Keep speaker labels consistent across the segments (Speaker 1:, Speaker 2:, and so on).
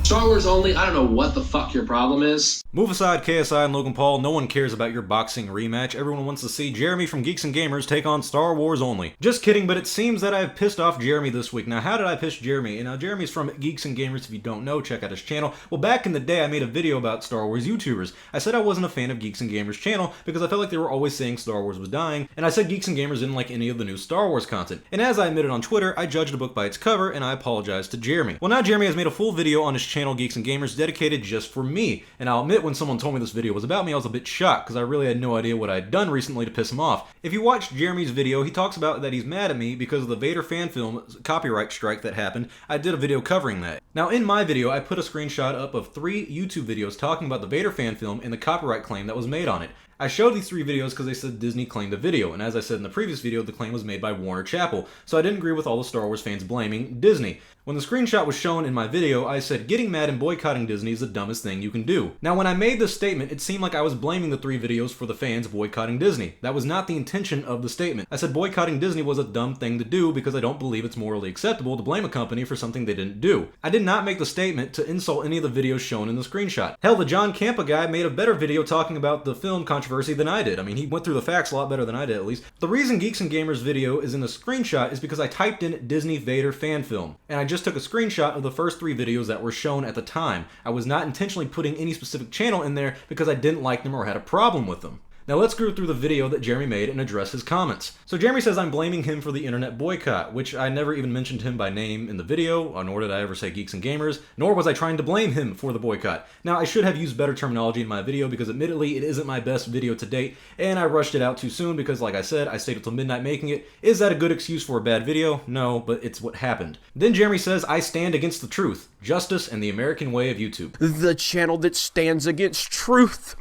Speaker 1: Star Wars only, I don't know what the fuck your problem is.
Speaker 2: Move aside, KSI and Logan Paul, no one cares about your boxing rematch. Everyone wants to see Jeremy from Geeks and Gamers take on Star Wars Only. Just kidding, but it seems that I've pissed off Jeremy this week. Now, how did I piss Jeremy? Now, Jeremy's from Geeks and Gamers. If you don't know, check out his channel. Well, back in the day, I made a video about Star Wars YouTubers. I said I wasn't a fan of Geeks and Gamers' channel because I felt like they were always saying Star Wars was dying, and I said Geeks and Gamers didn't like any of the new Star Wars content. And as I admitted on Twitter, I judged a book by its cover, and I apologized to Jeremy. Well, now Jeremy has made a full video on his channel, Geeks and Gamers, dedicated just for me. And I'll admit, when someone told me this video was about me, I was a bit shocked because I really had no idea what I'd done recently to piss him off. If you watched Jeremy's video, he talks about that he's mad at me because of the Vader fan film copyright strike that happened. I did a video covering that. Now, in my video, I put a screenshot up of 3 YouTube videos talking about the Vader fan film and the copyright claim that was made on it. I showed these 3 videos because they said Disney claimed the video, and as I said in the previous video, the claim was made by Warner Chappell, so I didn't agree with all the Star Wars fans blaming Disney. When the screenshot was shown in my video, I said getting mad and boycotting Disney is the dumbest thing you can do. Now, when I made this statement, it seemed like I was blaming the 3 videos for the fans boycotting Disney. That was not the intention of the statement. I said boycotting Disney was a dumb thing to do because I don't believe it's morally acceptable to blame a company for something they didn't do. I did not make the statement to insult any of the videos shown in the screenshot. Hell, the John Campa guy made a better video talking about the film controversy than I did. I mean, he went through the facts a lot better than I did, at least. The reason Geeks and Gamers video is in the screenshot is because I typed in Disney Vader fan film, and I just took a screenshot of the first 3 videos that were shown at the time. I was not intentionally putting any specific channel in there because I didn't like them or had a problem with them. Now let's go through the video that Jeremy made and address his comments. So Jeremy says I'm blaming him for the internet boycott, which I never even mentioned him by name in the video, nor did I ever say Geeks and Gamers, nor was I trying to blame him for the boycott. Now I should have used better terminology in my video because admittedly it isn't my best video to date, and I rushed it out too soon because like I said, I stayed until midnight making it. Is that a good excuse for a bad video? No, but it's what happened. Then Jeremy says I stand against the truth, justice, and the American way of YouTube.
Speaker 3: The channel that stands against truth,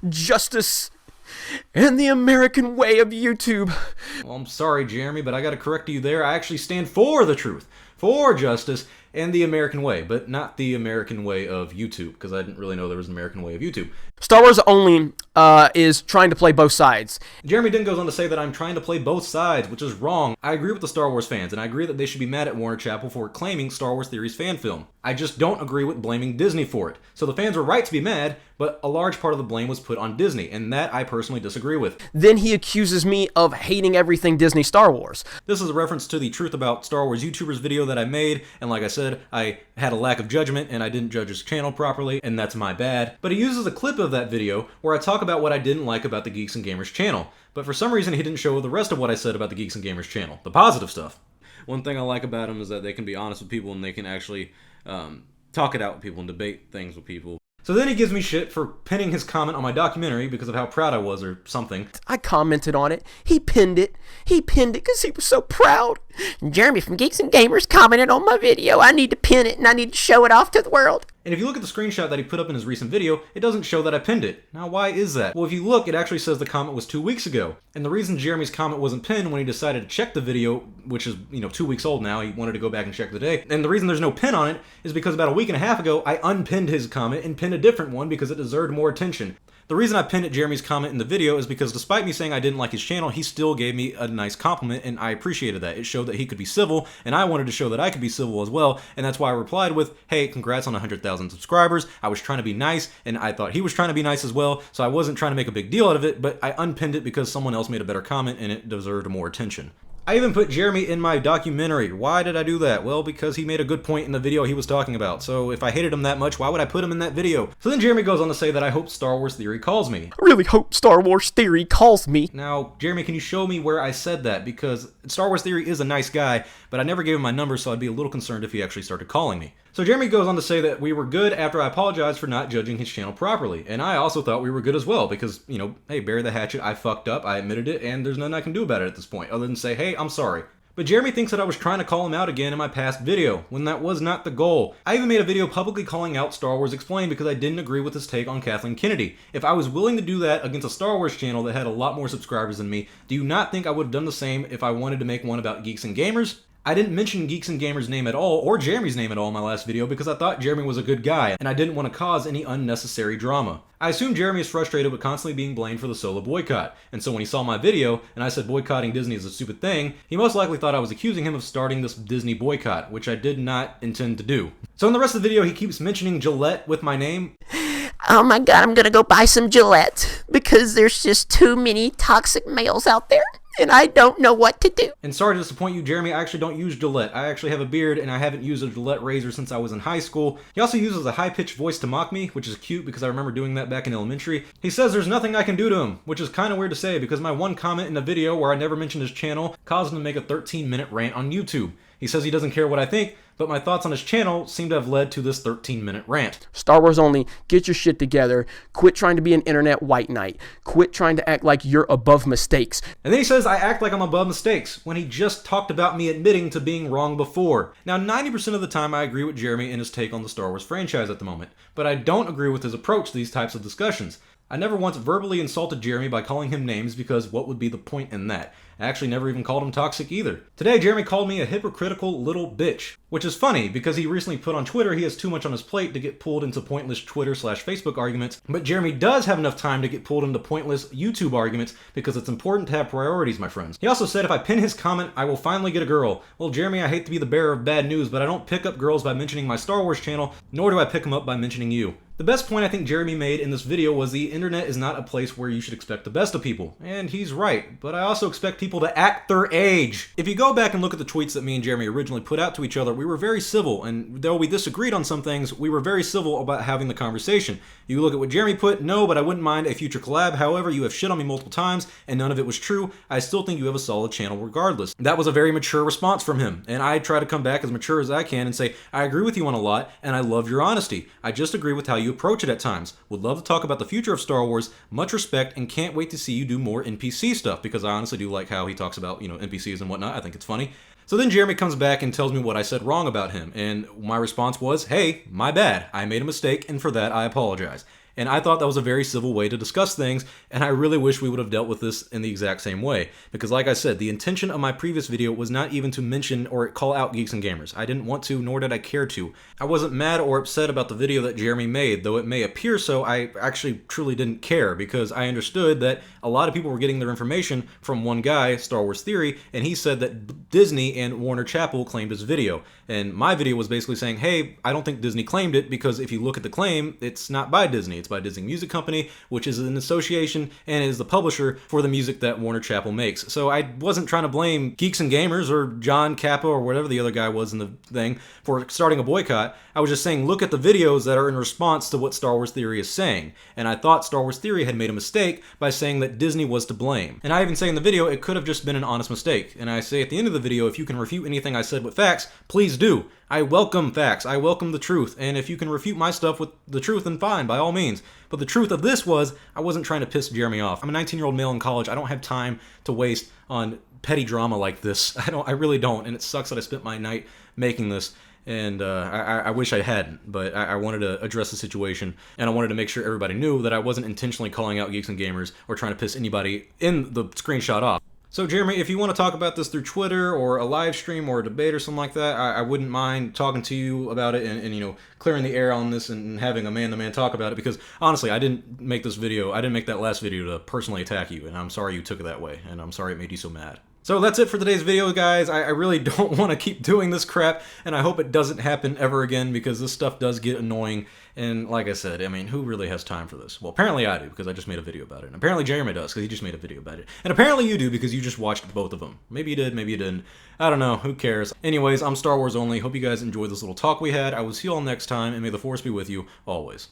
Speaker 3: justice, and the American way of YouTube.
Speaker 2: Well, I'm sorry, Jeremy, but I gotta correct you there. I actually stand for the truth, for justice, and the American way, but not the American way of YouTube, because I didn't really know there was an American way of YouTube.
Speaker 3: Star Wars Only is trying to play both sides.
Speaker 2: Jeremy then goes on to say that I'm trying to play both sides, which is wrong. I agree with the Star Wars fans, and I agree that they should be mad at Warner Chappell for claiming Star Wars Theory's fan film. I just don't agree with blaming Disney for it. So the fans were right to be mad, but a large part of the blame was put on Disney, and that I personally disagree with.
Speaker 3: Then he accuses me of hating everything Disney Star Wars.
Speaker 2: This is a reference to the Truth About Star Wars YouTubers video that I made, and like I said, I had a lack of judgment and I didn't judge his channel properly, and that's my bad. But he uses a clip of that video where I talk about what I didn't like about the Geeks and Gamers channel. But for some reason he didn't show the rest of what I said about the Geeks and Gamers channel, the positive stuff. One thing I like about him is that they can be honest with people and they can actually talk it out with people and debate things with people. So then he gives me shit for pinning his comment on my documentary because of how proud I was or something.
Speaker 3: I commented on it. He pinned it. He pinned it because he was so proud. Jeremy from Geeks and Gamers commented on my video. I need to pin it and I need to show it off to the world.
Speaker 2: And if you look at the screenshot that he put up in his recent video, it doesn't show that I pinned it. Now, why is that? Well, if you look, it actually says the comment was 2 weeks ago. And the reason Jeremy's comment wasn't pinned when he decided to check the video, which is, 2 weeks old now, he wanted to go back and check the day. And the reason there's no pin on it is because about a week and a half ago, I unpinned his comment and pinned a different one because it deserved more attention. The reason I pinned Jeremy's comment in the video is because despite me saying I didn't like his channel, he still gave me a nice compliment, and I appreciated that. It showed that he could be civil, and I wanted to show that I could be civil as well, and that's why I replied with, hey, congrats on 100,000 subscribers. I was trying to be nice, and I thought he was trying to be nice as well, so I wasn't trying to make a big deal out of it, but I unpinned it because someone else made a better comment, and it deserved more attention. I even put Jeremy in my documentary. Why did I do that? Well, because he made a good point in the video he was talking about. So if I hated him that much, why would I put him in that video? So then Jeremy goes on to say that I hope Star Wars Theory calls me.
Speaker 3: I really hope Star Wars Theory calls me.
Speaker 2: Now, Jeremy, can you show me where I said that? Because Star Wars Theory is a nice guy, but I never gave him my number, so I'd be a little concerned if he actually started calling me. So Jeremy goes on to say that we were good after I apologized for not judging his channel properly. And I also thought we were good as well because, hey, bury the hatchet, I fucked up, I admitted it, and there's nothing I can do about it at this point other than say, hey, I'm sorry. But Jeremy thinks that I was trying to call him out again in my past video, when that was not the goal. I even made a video publicly calling out Star Wars Explained because I didn't agree with his take on Kathleen Kennedy. If I was willing to do that against a Star Wars channel that had a lot more subscribers than me, do you not think I would have done the same if I wanted to make one about Geeks and Gamers? I didn't mention Geeks and Gamers' name at all, or Jeremy's name at all in my last video because I thought Jeremy was a good guy, and I didn't want to cause any unnecessary drama. I assume Jeremy is frustrated with constantly being blamed for the solo boycott, and so when he saw my video, and I said boycotting Disney is a stupid thing, he most likely thought I was accusing him of starting this Disney boycott, which I did not intend to do. So in the rest of the video, he keeps mentioning Gillette with my name.
Speaker 3: Oh my god, I'm gonna go buy some Gillette because there's just too many toxic males out there and I don't know what to do.
Speaker 2: And sorry to disappoint you, Jeremy, I actually don't use Gillette. I actually have a beard and I haven't used a Gillette razor since I was in high school. He also uses a high-pitched voice to mock me, which is cute because I remember doing that back in elementary. He says there's nothing I can do to him, which is kind of weird to say because my one comment in a video where I never mentioned his channel caused him to make a 13-minute rant on YouTube. He says he doesn't care what I think, but my thoughts on his channel seem to have led to this 13-minute rant.
Speaker 4: Star Wars Only, get your shit together. Quit trying to be an internet white knight. Quit trying to act like you're above mistakes.
Speaker 2: And then he says I act like I'm above mistakes, when he just talked about me admitting to being wrong before. Now, 90% of the time I agree with Jeremy in his take on the Star Wars franchise at the moment, but I don't agree with his approach to these types of discussions. I never once verbally insulted Jeremy by calling him names because what would be the point in that? I actually never even called him toxic either. Today, Jeremy called me a hypocritical little bitch, which is funny because he recently put on Twitter he has too much on his plate to get pulled into pointless Twitter/Facebook arguments, but Jeremy does have enough time to get pulled into pointless YouTube arguments because it's important to have priorities, my friends. He also said if I pin his comment, I will finally get a girl. Well, Jeremy, I hate to be the bearer of bad news, but I don't pick up girls by mentioning my Star Wars channel, nor do I pick them up by mentioning you. The best point I think Jeremy made in this video was the internet is not a place where you should expect the best of people. And he's right, but I also expect people to act their age. If you go back and look at the tweets that me and Jeremy originally put out to each other, we were very civil, and though we disagreed on some things, we were very civil about having the conversation. You look at what Jeremy put, no, but I wouldn't mind a future collab. However, you have shit on me multiple times, and none of it was true. I still think you have a solid channel regardless. That was a very mature response from him, and I try to come back as mature as I can and say, I agree with you on a lot, and I love your honesty. I just agree with how you approach it at times. Would love to talk about the future of Star Wars, much respect, and can't wait to see you do more NPC stuff, because I honestly do like how he talks about, NPCs and whatnot. I think it's funny. So then Jeremy comes back and tells me what I said wrong about him, and my response was, hey, my bad. I made a mistake, and for that I apologize. And I thought that was a very civil way to discuss things, and I really wish we would have dealt with this in the exact same way. Because like I said, the intention of my previous video was not even to mention or call out Geeks and Gamers. I didn't want to, nor did I care to. I wasn't mad or upset about the video that Jeremy made, though it may appear so. I actually truly didn't care, because I understood that a lot of people were getting their information from one guy, Star Wars Theory, and he said that Disney and Warner Chappell claimed his video. And my video was basically saying, hey, I don't think Disney claimed it, because if you look at the claim, it's not by Disney. It's by Disney Music Company, which is an association and is the publisher for the music that Warner Chappell makes. So I wasn't trying to blame Geeks and Gamers or John Kappa or whatever the other guy was in the thing for starting a boycott. I was just saying, look at the videos that are in response to what Star Wars Theory is saying. And I thought Star Wars Theory had made a mistake by saying that Disney was to blame. And I even say in the video, it could have just been an honest mistake. And I say at the end of the video, if you can refute anything I said with facts, please do. I welcome facts. I welcome the truth. And if you can refute my stuff with the truth, then fine, by all means. But the truth of this was, I wasn't trying to piss Jeremy off. I'm a 19-year-old male in college. I don't have time to waste on petty drama like this. I really don't. And it sucks that I spent my night making this. And I wish I hadn't, but I wanted to address the situation, and I wanted to make sure everybody knew that I wasn't intentionally calling out Geeks and Gamers or trying to piss anybody in the screenshot off. So Jeremy, if you want to talk about this through Twitter or a live stream or a debate or something like that, I wouldn't mind talking to you about it and clearing the air on this and having a man-to-man talk about it, because honestly, I didn't make that last video to personally attack you, and I'm sorry you took it that way, and I'm sorry it made you so mad. So that's it for today's video, guys. I really don't want to keep doing this crap, and I hope it doesn't happen ever again, because this stuff does get annoying. And like I said, I mean, who really has time for this? Well, apparently I do, because I just made a video about it. And apparently Jeremy does, because he just made a video about it. And apparently you do, because you just watched both of them. Maybe you did, maybe you didn't. I don't know. Who cares? Anyways, I'm Star Wars Only. Hope you guys enjoyed this little talk we had. I will see you all next time, and may the Force be with you always.